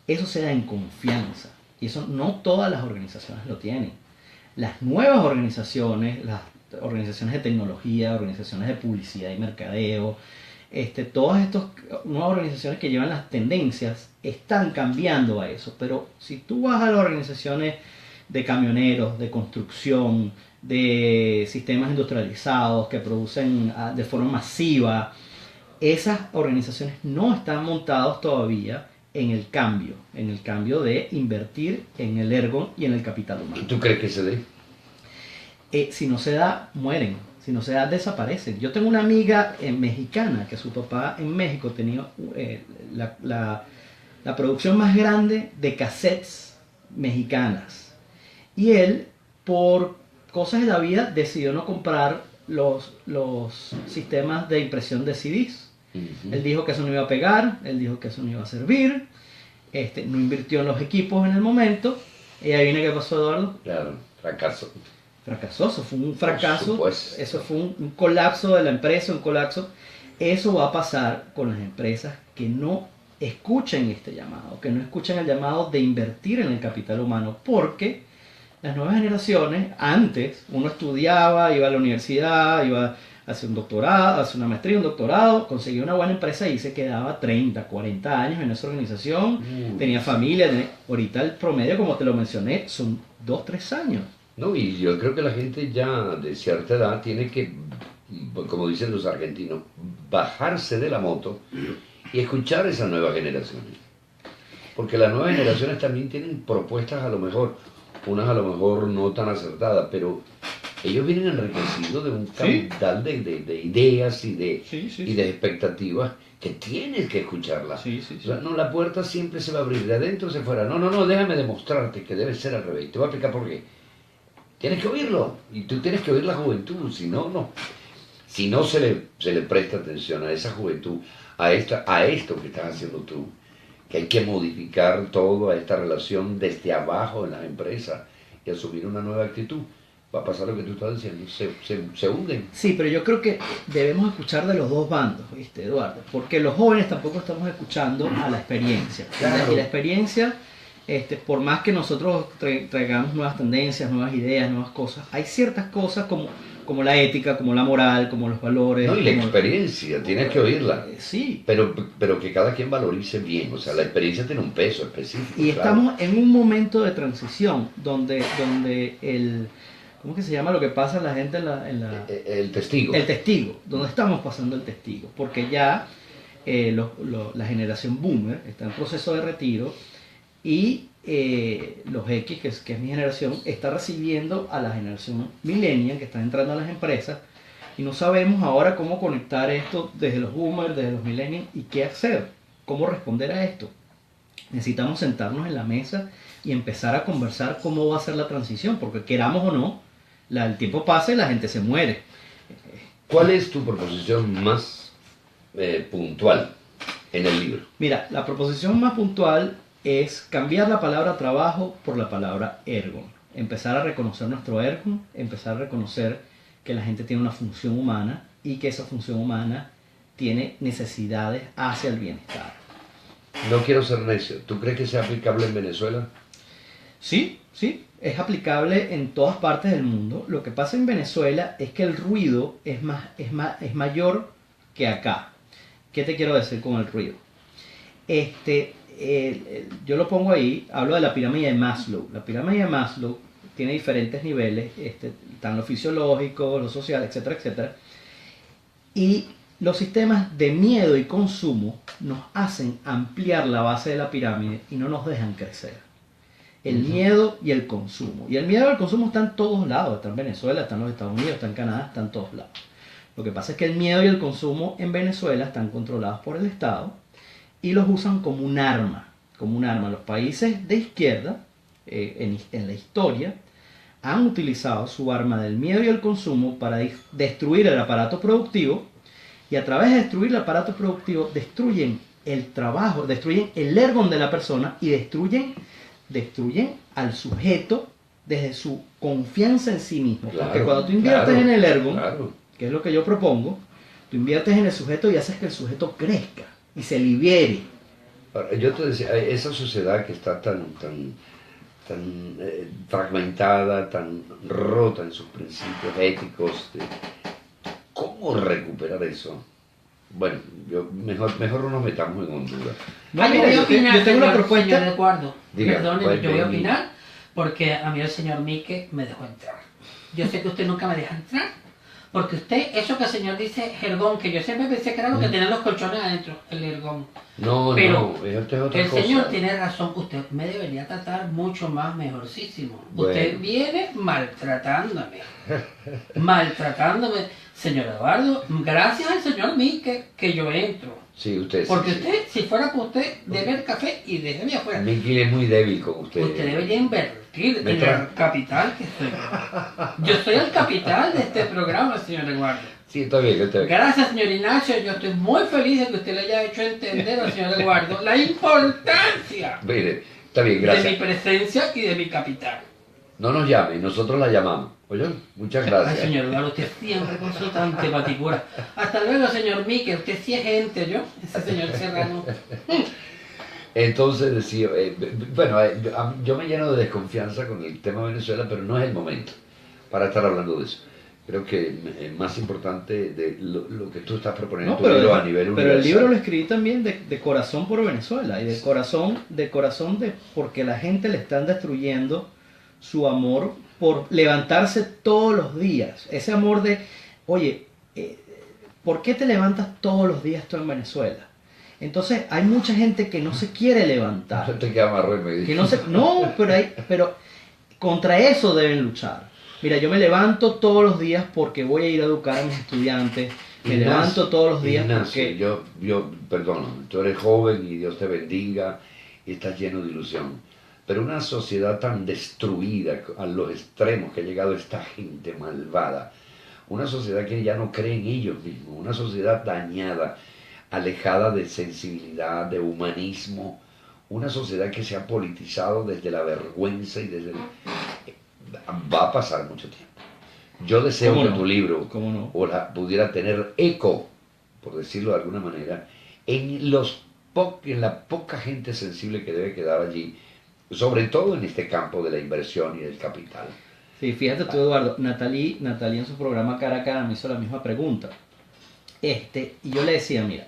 Eso se da en confianza, y eso no todas las organizaciones lo tienen. Las nuevas organizaciones, las organizaciones de tecnología, organizaciones de publicidad y mercadeo, todas estas nuevas organizaciones que llevan las tendencias están cambiando a eso. Pero si tú vas a las organizaciones de camioneros, de construcción, de sistemas industrializados que producen de forma masiva, esas organizaciones no están montadas todavía en el cambio de invertir en el ergo y en el capital humano. ¿Y tú crees que se dé? Si no se da, mueren. Si no se da, desaparecen. Yo tengo una amiga mexicana que su papá en México tenía la producción más grande de cassettes mexicanas. Y él, por cosas de la vida, decidió no comprar los sistemas de impresión de CDs. Uh-huh. Él dijo que eso no iba a pegar, él dijo que eso no iba a servir, no invirtió en los equipos en el momento. Y ahí viene, ¿qué pasó, Eduardo? Claro, fracaso. Fracasó, eso fue un fracaso, eso fue un colapso de la empresa, un colapso. Eso va a pasar con las empresas que no escuchen este llamado, que no escuchen el llamado de invertir en el capital humano, porque las nuevas generaciones, antes uno estudiaba, iba a la universidad, iba a hacer un doctorado, a hacer una maestría, un doctorado, conseguía una buena empresa y se quedaba 30, 40 años en esa organización, tenía familia, ahorita el promedio, como te lo mencioné, son 2, 3 años. No, y yo creo que la gente ya de cierta edad tiene que, como dicen los argentinos, bajarse de la moto y escuchar a esas nuevas generaciones. Porque las nuevas generaciones también tienen propuestas a lo mejor, unas a lo mejor no tan acertadas, pero ellos vienen enriquecidos de un capital de ideas y de expectativas que tienes que escucharlas. Sí. O sea, no, la puerta siempre se va a abrir de adentro hacia afuera. No, déjame demostrarte que debe ser al revés. Te voy a explicar por qué. Tienes que oírlo, y tú tienes que oír la juventud, si no, no. Si no se le presta atención a esa juventud, a esto que estás haciendo tú, que hay que modificar todo, a esta relación desde abajo en las empresas y asumir una nueva actitud, va a pasar lo que tú estás diciendo, se hunden. Sí, pero yo creo que debemos escuchar de los dos bandos, ¿viste, Eduardo? Porque los jóvenes tampoco estamos escuchando a la experiencia. Claro. Y la experiencia... por más que nosotros traigamos nuevas tendencias, nuevas ideas, nuevas cosas, hay ciertas cosas como la ética, como la moral, como los valores. No, y la experiencia, tienes que oírla. Sí. Pero que cada quien valorice bien, o sea, la experiencia tiene un peso específico. Y estamos en un momento de transición donde el... ¿Cómo que se llama lo que pasa la gente en la... El testigo. El testigo, donde estamos pasando el testigo, porque ya la generación boomer está en proceso de retiro. Y los X, que es mi generación, está recibiendo a la generación millennial que está entrando a las empresas y no sabemos ahora cómo conectar esto desde los boomers, desde los millennials y qué hacer, cómo responder a esto. Necesitamos sentarnos en la mesa y empezar a conversar cómo va a ser la transición, porque queramos o no, el tiempo pasa y la gente se muere. ¿Cuál es tu proposición más puntual en el libro? Mira, la proposición más puntual es cambiar la palabra trabajo por la palabra ergon. Empezar a reconocer nuestro ergon, empezar a reconocer que la gente tiene una función humana y que esa función humana tiene necesidades hacia el bienestar. No quiero ser necio. ¿Tú crees que sea aplicable en Venezuela? Sí, es aplicable en todas partes del mundo. Lo que pasa en Venezuela es que el ruido es mayor que acá. ¿Qué te quiero decir con el ruido? Yo lo pongo ahí, hablo de la pirámide de Maslow. La pirámide de Maslow tiene diferentes niveles, están lo fisiológico, lo social, etcétera, etcétera. Y los sistemas de miedo y consumo nos hacen ampliar la base de la pirámide y no nos dejan crecer. El miedo y el consumo. Y el miedo y el consumo están en todos lados. Está en Venezuela, está en los Estados Unidos, está en Canadá, está en todos lados. Lo que pasa es que el miedo y el consumo en Venezuela están controlados por el Estado y los usan como un arma. Como un arma. Los países de izquierda, en la historia, han utilizado su arma del miedo y el consumo para destruir el aparato productivo, y a través de destruir el aparato productivo destruyen el trabajo, destruyen el ergon de la persona y destruyen al sujeto desde su confianza en sí mismo. Claro, porque cuando tú inviertes en el ergon, claro, que es lo que yo propongo, tú inviertes en el sujeto y haces que el sujeto crezca y se libere. Ahora, yo te decía, esa sociedad que está tan fragmentada, tan rota en sus principios éticos, ¿cómo recuperar eso? Bueno, mejor no nos metamos en Honduras. No, yo mira, voy a opinar, yo tengo una señor propuesta. Eduardo. Diga, Perdóneme, yo voy a pues, opinar porque a mí el señor Mique me dejó entrar. Yo sé que usted nunca me deja entrar, porque usted, eso que el señor dice, ergón, que yo siempre pensé que era lo que tenían los colchones adentro, el ergón. No, Pero esto es otra el cosa. señor tiene razón, usted me debería tratar mucho más mejorcísimo. Bueno. Usted viene maltratándome. Señor Eduardo, gracias al señor Mique que yo entro. Sí, usted. Porque sí, usted, si fuera por usted, debe el café y déjeme sí. afuera. Miki es muy débil con usted. Usted debería invertir Me en el capital que soy yo. Yo soy el capital de este programa, señor Eduardo. Sí, está bien, está bien. Gracias, señor Ignacio. Yo estoy muy feliz de que usted le haya hecho entender al señor Eduardo la importancia Mire, está bien, de mi gracias. presencia y de mi capital. No nos llame, nosotros la llamamos. Oye, muchas Ay, gracias. señor Eduardo, usted siempre con su tanta paticura. Hasta luego, señor Mique. Usted sí es gente, yo. Ese señor Serrano. Entonces decía, bueno, yo me lleno de desconfianza con el tema de Venezuela, pero no es el momento para estar hablando de eso. Creo que es más importante de lo que tú estás proponiendo No, en tu libro a nivel pero universal. el libro lo escribí también de corazón por Venezuela y de corazón porque la gente le están destruyendo su amor por levantarse todos los días. Ese amor de, oye, ¿por qué te levantas todos los días tú en Venezuela? Entonces hay mucha gente que no se quiere levantar. No te queda más remedio. Que no, pero contra eso deben luchar. Mira, yo me levanto todos los días porque voy a ir a educar a mis estudiantes. Me levanto todos los días Ignacio, porque... perdón, tú eres joven y Dios te bendiga y estás lleno de ilusión. Pero una sociedad tan destruida a los extremos que ha llegado esta gente malvada, una sociedad que ya no cree en ellos mismos, una sociedad dañada, alejada de sensibilidad, de humanismo, una sociedad que se ha politizado desde la vergüenza y desde va a pasar mucho tiempo. Yo deseo que tu libro pudiera tener eco, por decirlo de alguna manera, en la poca gente sensible que debe quedar allí, sobre todo en este campo de la inversión y del capital. Sí, fíjate tú, Eduardo, Natalie en su programa Cara a Cara me hizo la misma pregunta. Y yo le decía, mira,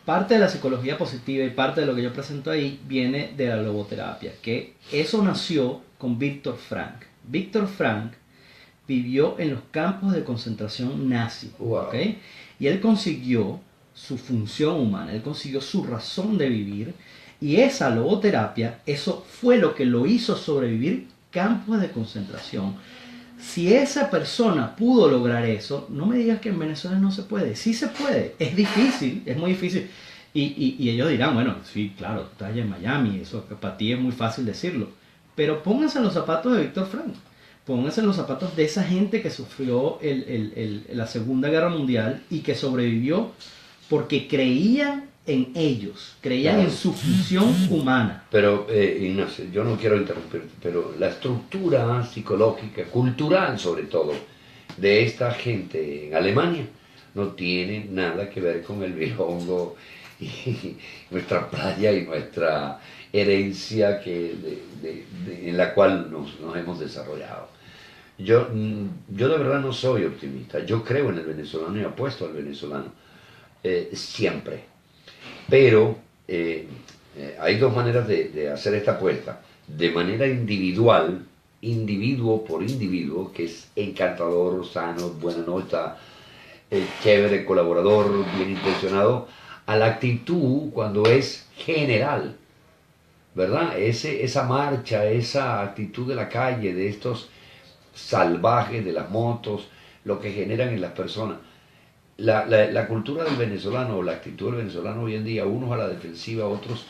parte de la psicología positiva y parte de lo que yo presento ahí viene de la logoterapia, que eso nació con Víctor Frank. Víctor Frank vivió en los campos de concentración nazi, Wow. ¿okay? Y él consiguió su función humana, él consiguió su razón de vivir Y esa logoterapia, eso fue lo que lo hizo sobrevivir campos de concentración. Si esa persona pudo lograr eso, no me digas que en Venezuela no se puede. Sí se puede, es difícil, es muy difícil. Y ellos dirán, bueno, sí, claro, tú estás allá en Miami, eso para ti es muy fácil decirlo. Pero pónganse en los zapatos de Víctor Frank, pónganse en los zapatos de esa gente que sufrió la Segunda Guerra Mundial y que sobrevivió porque creían en ellos, creían en su función humana. Pero, Ignacio, yo no quiero interrumpirte, pero la estructura psicológica, cultural sobre todo, de esta gente en Alemania no tiene nada que ver con el viejón y nuestra playa y nuestra herencia en la cual nos hemos desarrollado. Yo de verdad no soy optimista, yo creo en el venezolano y apuesto al venezolano, siempre. Pero hay dos maneras de hacer esta apuesta. De manera individual, individuo por individuo, que es encantador, sano, buena nota, chévere, colaborador, bien intencionado, a la actitud cuando es general, ¿verdad? Esa marcha, esa actitud de la calle, de estos salvajes, de las motos, lo que generan en las personas. La cultura del venezolano, o la actitud del venezolano hoy en día, unos a la defensiva, otros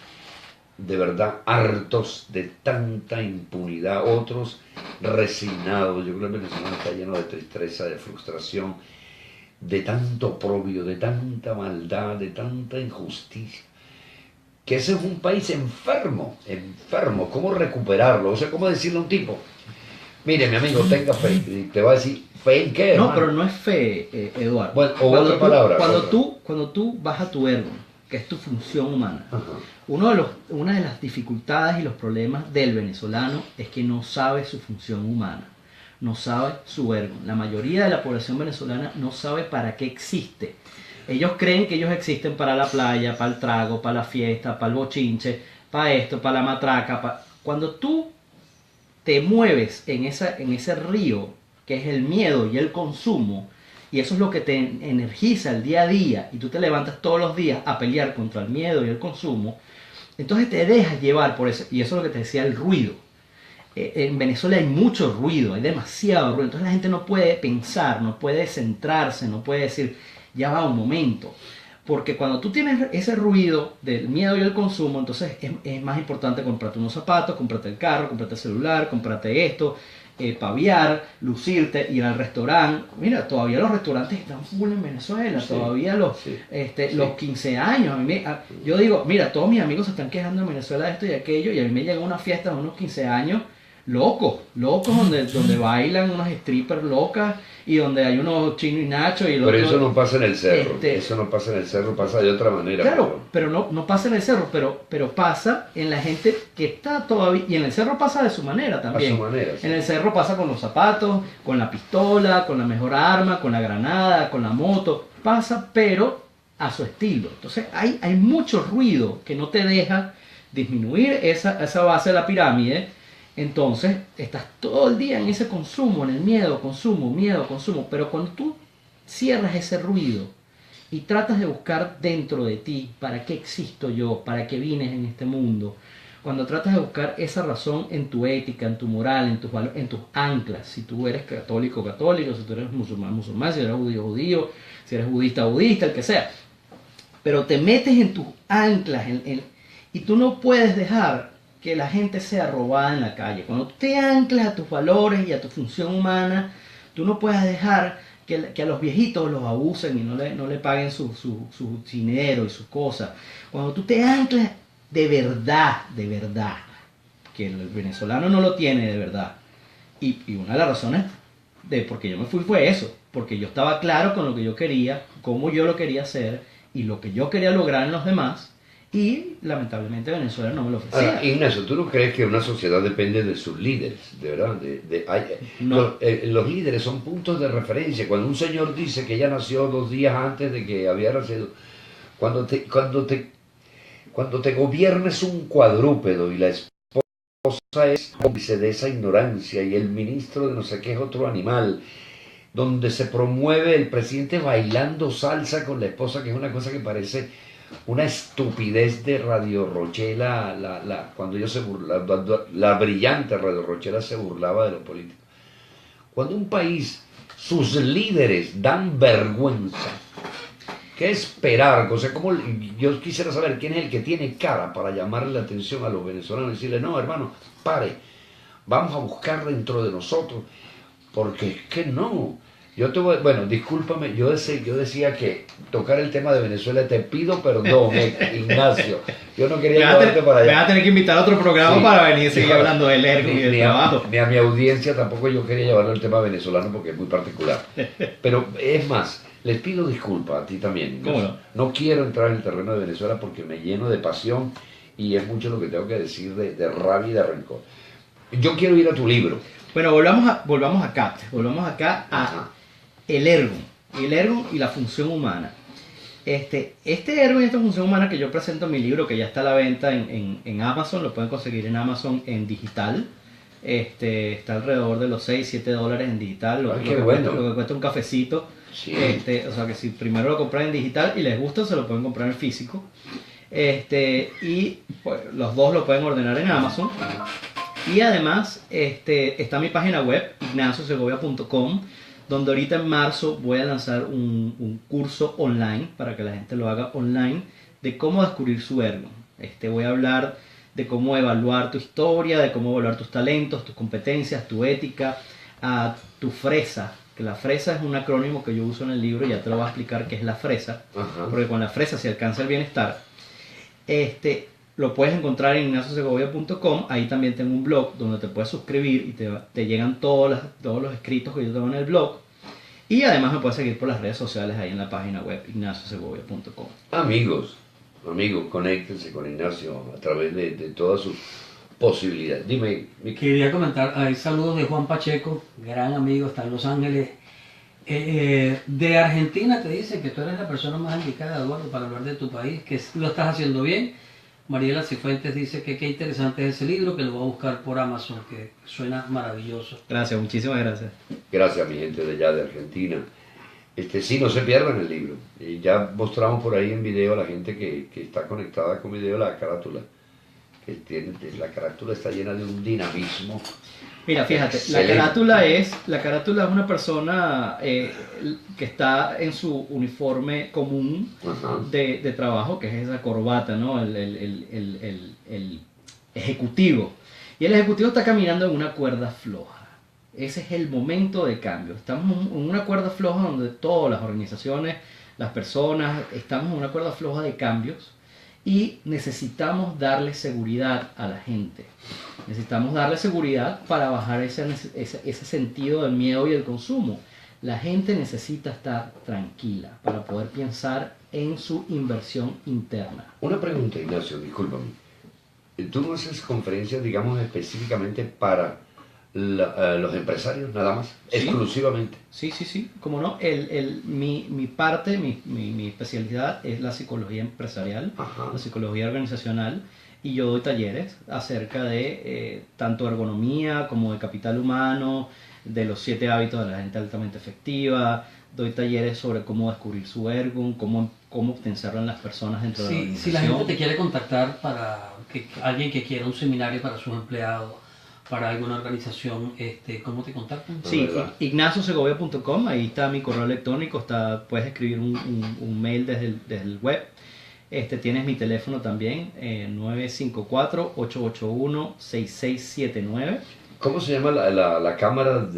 de verdad hartos de tanta impunidad, otros resignados. Yo creo que el venezolano está lleno de tristeza, de frustración, de tanto oprobio, de tanta maldad, de tanta injusticia. Que ese es un país enfermo, enfermo. ¿Cómo recuperarlo? O sea, ¿cómo decirle a un tipo? Mire, mi amigo, tenga fe. Y te va a decir, ¿fe en qué? No, hermano? pero no es fe, Eduardo. Bueno, o otra palabra. Cuando tú vas a tu ergo, que es tu función humana, Ajá. una de las dificultades y los problemas del venezolano es que no sabe su función humana, no sabe su ergo. La mayoría de la población venezolana no sabe para qué existe. Ellos creen que ellos existen para la playa, para el trago, para la fiesta, para el bochinche, para esto, para la matraca. Cuando tú te mueves en ese río que es el miedo y el consumo, y eso es lo que te energiza el día a día, y tú te levantas todos los días a pelear contra el miedo y el consumo, entonces te dejas llevar por eso, y eso es lo que te decía, el ruido. En Venezuela hay mucho ruido, hay demasiado ruido, entonces la gente no puede pensar, no puede centrarse, no puede decir, ya va un momento. Porque cuando tú tienes ese ruido del miedo y el consumo, entonces es más importante comprarte unos zapatos, comprarte el carro, comprarte el celular, comprarte esto, paviar, lucirte, ir al restaurante. Mira, todavía los restaurantes están full en Venezuela, sí, todavía los 15 años. Yo digo, mira, todos mis amigos se están quejando en Venezuela de esto y aquello, y a mí me llega una fiesta de unos 15 años, locos donde bailan unas strippers locas y donde hay unos Chino y Nacho y pero eso no pasa en el cerro, eso no pasa en el cerro, pasa de otra manera. Claro, pero no pasa en el cerro, pero pasa en la gente que está todavía, y en el cerro pasa de su manera también. A su manera, sí. En el cerro pasa con los zapatos, con la pistola, con la mejor arma, con la granada, con la moto, pasa pero a su estilo. Entonces hay mucho ruido que no te deja disminuir esa base de la pirámide. Entonces estás todo el día en ese consumo, en el miedo, consumo, pero cuando tú cierras ese ruido y tratas de buscar dentro de ti para qué existo yo, para qué vine en este mundo, cuando tratas de buscar esa razón en tu ética, en tu moral, en tus valores, en tus anclas, si tú eres católico, si tú eres musulmán, si eres judío, si eres budista, el que sea, pero te metes en tus anclas y tú no puedes dejar que la gente sea robada en la calle. Cuando tú te anclas a tus valores y a tu función humana, tú no puedes dejar que a los viejitos los abusen y no le paguen su dinero y sus cosas. Cuando tú te anclas de verdad, que el venezolano no lo tiene de verdad. Y una de las razones de por qué yo me fui fue eso, porque yo estaba claro con lo que yo quería, cómo yo lo quería hacer y lo que yo quería lograr en los demás. Y lamentablemente Venezuela no me lo ofrecía. Ahora, Ignacio, ¿tú no crees que una sociedad depende de sus líderes? De verdad. No. Los líderes son puntos de referencia. Cuando un señor dice que ya nació 2 días antes de que había nacido, cuando te gobiernes un cuadrúpedo y la esposa es cómplice de esa ignorancia y el ministro de no sé qué es otro animal, donde se promueve el presidente bailando salsa con la esposa, que es una cosa que parece una estupidez de Radio Rochela, cuando ellos se burlaban, la brillante Radio Rochela se burlaba de los políticos. Cuando un país, sus líderes dan vergüenza, ¿qué esperar? O sea, como yo quisiera saber quién es el que tiene cara para llamarle la atención a los venezolanos y decirle, no, hermano, pare, vamos a buscar dentro de nosotros, porque es que no. Bueno, discúlpame, yo decía que tocar el tema de Venezuela, te pido perdón, Ignacio. Yo no quería llevarte para allá. Me vas a tener que invitar a otro programa para venir a seguir hablando del Ergun y del trabajo. Ni a mi audiencia tampoco yo quería llevarlo el tema venezolano porque es muy particular. Pero es más, les pido disculpas a ti también, Ignacio. ¿Cómo no? No quiero entrar en el terreno de Venezuela porque me lleno de pasión y es mucho lo que tengo que decir de rabia y de rencor. Yo quiero ir a tu libro. Bueno, volvamos acá a el Ergun y la función humana. Este Ergun y esta función humana que yo presento en mi libro, que ya está a la venta en Amazon, lo pueden conseguir en Amazon en digital. Está alrededor de los $6-7 en digital, lo que cuesta un cafecito. Sí. O sea que si primero lo compran en digital y les gusta, se lo pueden comprar en físico. Y pues, los dos lo pueden ordenar en Amazon. Y además está mi página web, ignaciosegovia.com, donde ahorita en marzo voy a lanzar un curso online, para que la gente lo haga online, de cómo descubrir su Ergun. Voy a hablar de cómo evaluar tu historia, de cómo evaluar tus talentos, tus competencias, tu ética, tu fresa, que la fresa es un acrónimo que yo uso en el libro, y ya te lo voy a explicar qué es la fresa, porque con la fresa se alcanza el bienestar. Lo puedes encontrar en ignaciosegovia.com. Ahí también tengo un blog donde te puedes suscribir y te llegan todos los escritos que yo tengo en el blog. Y además me puedes seguir por las redes sociales ahí en la página web ignaciosegovia.com. Amigos, conéctense con Ignacio a través de todas sus posibilidades. Dime, quería comentar, hay saludos de Juan Pacheco, gran amigo, está en Los Ángeles. De Argentina te dice que tú eres la persona más indicada, Eduardo, para hablar de tu país, que lo estás haciendo bien. Mariela Cifuentes dice que qué interesante es ese libro, que lo va a buscar por Amazon, que suena maravilloso. Gracias, muchísimas gracias. Gracias a mi gente de allá de Argentina. Sí, no se pierdan el libro. Y ya mostramos por ahí en video a la gente que está conectada con video la carátula. La carátula está llena de un dinamismo. Mira, fíjate, excelente. la carátula es una persona que está en su uniforme común de trabajo, que es esa corbata, ¿no? El ejecutivo. Y el ejecutivo está caminando en una cuerda floja. Ese es el momento de cambio. Estamos en una cuerda floja donde todas las organizaciones, las personas, estamos en una cuerda floja de cambios. Y necesitamos darle seguridad a la gente. Necesitamos darle seguridad para bajar ese sentido del miedo y el consumo. La gente necesita estar tranquila para poder pensar en su inversión interna. Una pregunta, Ignacio, discúlpame. ¿Tú no haces conferencias, digamos, específicamente para los empresarios, nada más? ¿Sí? Exclusivamente. Sí, como no. Mi especialidad es la psicología empresarial, la psicología organizacional, y yo doy talleres acerca de tanto ergonomía como de capital humano, de los 7 hábitos de la gente altamente efectiva. Doy talleres sobre cómo descubrir su Ergun, cómo pensarlo en las personas dentro de la organización. Si la gente te quiere contactar para alguien que quiera un seminario para sus empleados, para alguna organización, ¿cómo te contactan? Sí, ignaciosegovia.com, ahí está mi correo electrónico, puedes escribir un mail desde el web. Tienes mi teléfono también, 954-881-6679. ¿Cómo se llama la cámara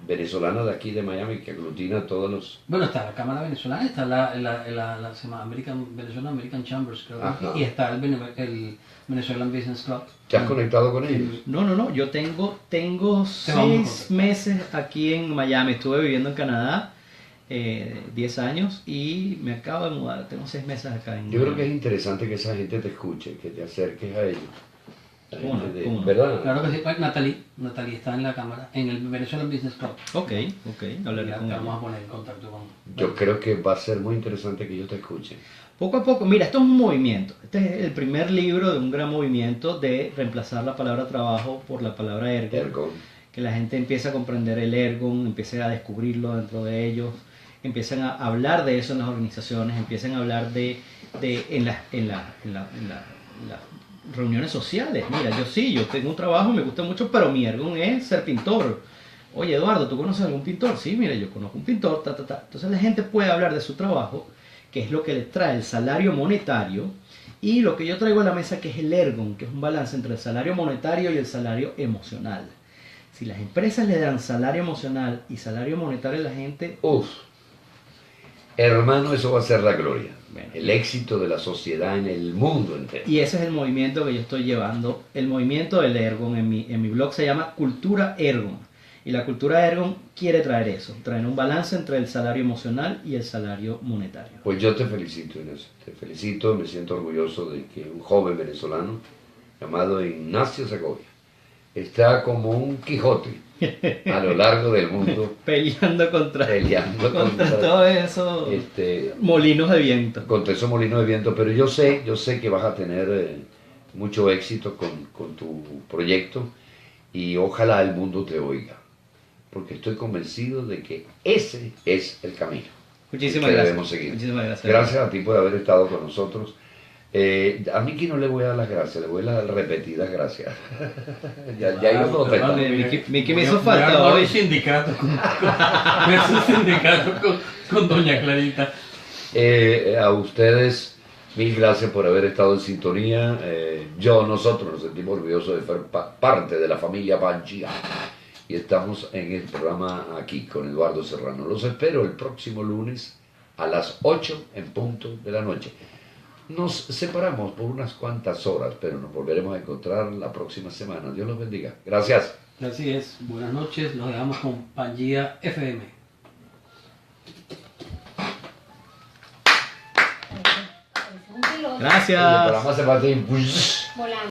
venezolana de aquí de Miami que aglutina a todos los...? Bueno, está la cámara venezolana, está la se llama Venezuela American Chambers, creo, y está el Venezuelan Business Club. ¿Te has conectado con ellos? No, yo tengo 6 meses aquí en Miami. Estuve viviendo en Canadá 10 años y me acabo de mudar. Tengo 6 meses acá en Miami. Yo creo que es interesante que esa gente te escuche, que te acerques a ellos. ¿Cómo no? ¿Verdad? Claro que sí. Natalie está en la cámara, en el Venezuelan Business Club. Ok, hablaré con ella. Vamos a poner en contacto con... Yo creo que va a ser muy interesante que ellos te escuchen. Poco a poco, mira, esto es un movimiento. Este es el primer libro de un gran movimiento de reemplazar la palabra trabajo por la palabra Ergun. Que la gente empiece a comprender el Ergun, empiece a descubrirlo dentro de ellos. empiezan a hablar de eso en las organizaciones, empiezan a hablar en las reuniones sociales. Mira, yo tengo un trabajo, me gusta mucho, pero mi ergon es ser pintor. Oye, Eduardo, ¿tú conoces algún pintor? Sí, mira, yo conozco un pintor, ta, ta, ta. Entonces la gente puede hablar de su trabajo, que es lo que le trae el salario monetario, y lo que yo traigo a la mesa, que es el ergon, que es un balance entre el salario monetario y el salario emocional. Si las empresas le dan salario emocional y salario monetario a la gente... Uf, hermano, eso va a ser la gloria. Bueno. El éxito de la sociedad en el mundo entero. Y ese es el movimiento que yo estoy llevando. El movimiento del ergon en mi blog se llama Cultura Ergon. Y la cultura Ergon quiere traer eso, traer un balance entre el salario emocional y el salario monetario. Pues yo te felicito, Inés. Te felicito, me siento orgulloso de que un joven venezolano llamado Ignacio Segovia está como un Quijote a lo largo del mundo Peleando contra contra todo eso, molinos de viento. contra esos molinos de viento, pero yo sé que vas a tener mucho éxito con tu proyecto y ojalá el mundo te oiga, porque estoy convencido de que ese es el camino Muchísimas que gracias. debemos seguir. Muchísimas gracias. Gracias a ti por haber estado con nosotros. A mí que no le voy a dar las gracias, le voy a dar repetidas gracias. ya iba protestando. Miki me hizo falta hoy. Sindicato con doña Clarita. A ustedes, mil gracias por haber estado en sintonía. Nosotros nos sentimos orgullosos de ser parte de la familia Pangea. Y estamos en el programa aquí con Eduardo Serrano. Los espero el próximo lunes a las 8 en punto de la noche. Nos separamos por unas cuantas horas, pero nos volveremos a encontrar la próxima semana. Dios los bendiga. Gracias. Así es. Buenas noches. Los dejamos con Pangea FM. Un piloto Gracias. El programa se va a ir volando.